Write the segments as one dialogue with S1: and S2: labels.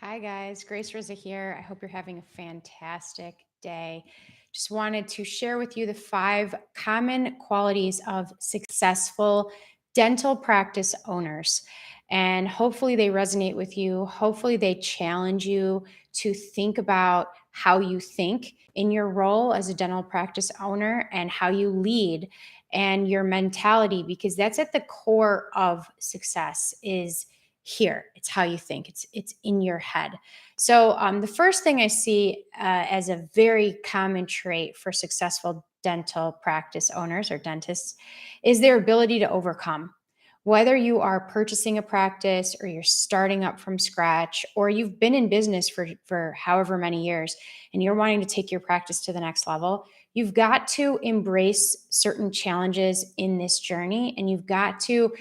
S1: Hi, guys. Grace Rizza here. I hope you're having a fantastic day. Just wanted to share with you the 5 common qualities of successful dental practice owners. And hopefully, they resonate with you. Hopefully, they challenge you to think about how you think in your role as a dental practice owner and how you lead and your mentality, because that's at the core of success is here. It's how you think. It's in your head. So the first thing I see as a very common trait for successful dental practice owners or dentists is their ability to overcome. Whether you are purchasing a practice or you're starting up from scratch or you've been in business for however many years and you're wanting to take your practice to the next level, you've got to embrace certain challenges in this journey, and you've got to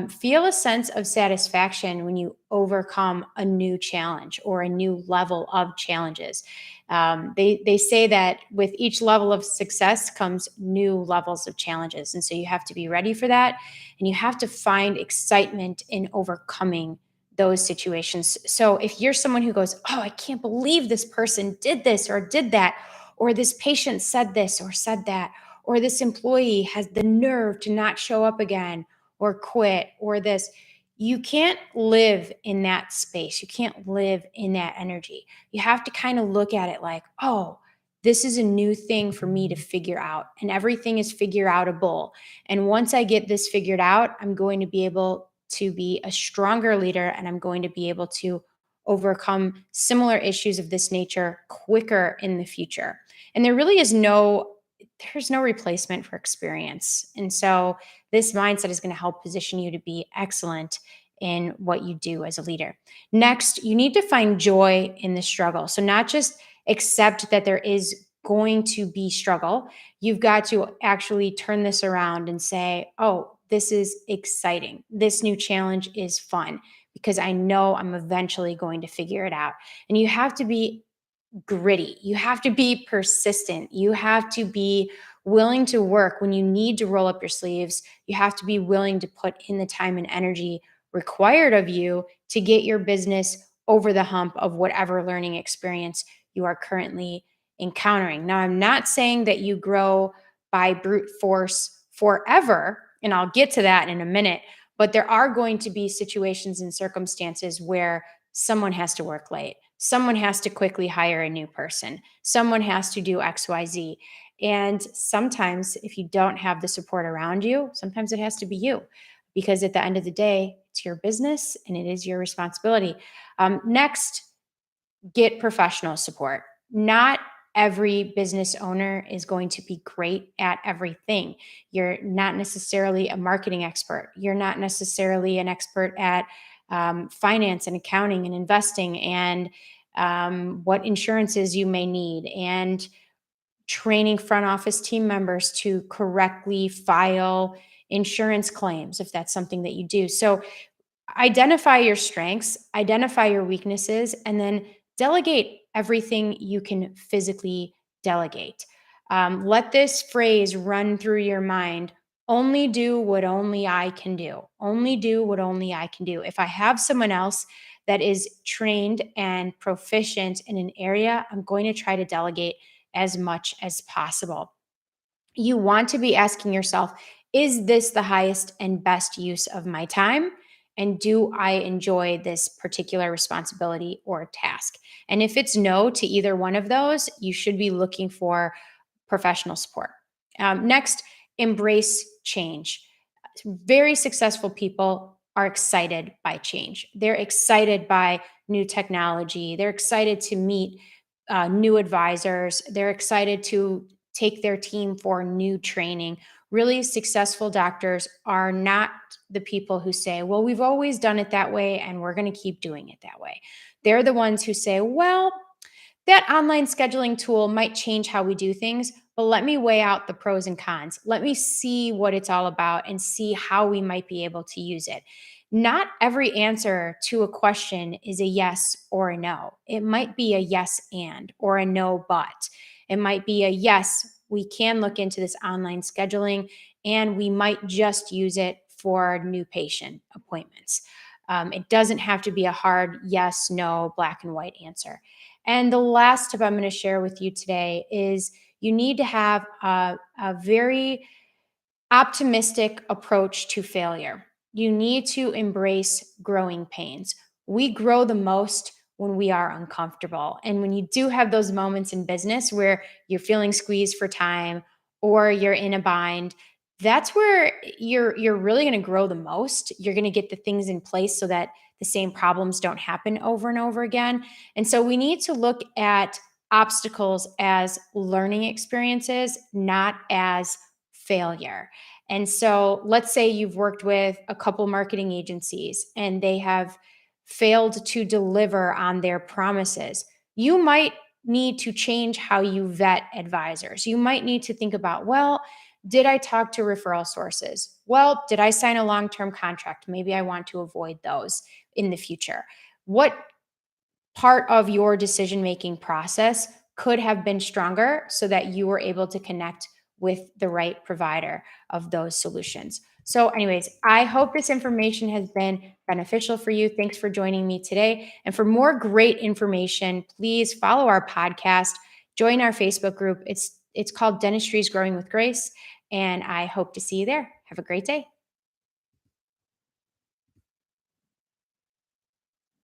S1: feel a sense of satisfaction when you overcome a new challenge or a new level of challenges. They say that with each level of success comes new levels of challenges, and so you have to be ready for that, and you have to find excitement in overcoming those situations. So if you're someone who goes, "Oh, I can't believe this person did this or did that," or "This patient said this or said that," or "This employee has the nerve to not show up again," or quit or this. You can't live in that space. You can't live in that energy. You have to kind of look at it like, oh, this is a new thing for me to figure out. And everything is figure outable. And once I get this figured out, I'm going to be able to be a stronger leader, and I'm going to be able to overcome similar issues of this nature quicker in the future. And there really is there's no replacement for experience. And so this mindset is going to help position you to be excellent in what you do as a leader. Next, you need to find joy in the struggle. So, not just accept that there is going to be struggle, you've got to actually turn this around and say, oh, this is exciting. This new challenge is fun because I know I'm eventually going to figure it out. And you have to be gritty. You have to be persistent. You have to be willing to work when you need to roll up your sleeves. You have to be willing to put in the time and energy required of you to get your business over the hump of whatever learning experience you are currently encountering. Now, I'm not saying that you grow by brute force forever, and I'll get to that in a minute, but there are going to be situations and circumstances where someone has to work late. Someone has to quickly hire a new person. Someone has to do XYZ. And sometimes, if you don't have the support around you, sometimes it has to be you, because at the end of the day, it's your business and it is your responsibility. Next, get professional support. Not every business owner is going to be great at everything. You're not necessarily a marketing expert. You're not necessarily an expert at finance and accounting and investing and what insurances you may need and training front office team members to correctly file insurance claims if that's something that you do. So identify your strengths, identify your weaknesses, and then delegate everything you can physically delegate. Let this phrase run through your mind: only do what only I can do. Only do what only I can do. If I have someone else that is trained and proficient in an area, I'm going to try to delegate as much as possible. You want to be asking yourself, is this the highest and best use of my time? And do I enjoy this particular responsibility or task? And if it's no to either one of those, you should be looking for professional support. Next, embrace change. Very successful people are excited by change. They're excited by new technology. They're excited to meet new advisors. They're excited to take their team for new training. Really successful doctors are not the people who say, well, we've always done it that way and we're going to keep doing it that way. They're the ones who say, well, that online scheduling tool might change how we do things, but let me weigh out the pros and cons. Let me see what it's all about and see how we might be able to use it. Not every answer to a question is a yes or a no. It might be a yes and or a no but. It might be a yes, we can look into this online scheduling and we might just use it for new patient appointments. It doesn't have to be a hard yes, no, black and white answer. And the last tip I'm going to share with you today is you need to have a very optimistic approach to failure. You need to embrace growing pains. We grow the most when we are uncomfortable. And when you do have those moments in business where you're feeling squeezed for time or you're in a bind, that's where you're really going to grow the most. You're going to get the things in place so that the same problems don't happen over and over again. And so we need to look at obstacles as learning experiences, not as failure. And so let's say you've worked with a couple marketing agencies and they have failed to deliver on their promises. You might need to change how you vet advisors. You might need to think about, well, did I talk to referral sources? Well, did I sign a long term contract? Maybe I want to avoid those in the future. What part of your decision making process could have been stronger so that you were able to connect with the right provider of those solutions? So, anyways, I hope this information has been beneficial for you. Thanks for joining me today. And for more great information, please follow our podcast, join our Facebook group. It's called Dentistry is Growing with Grace, and I hope to see you there. Have a great day.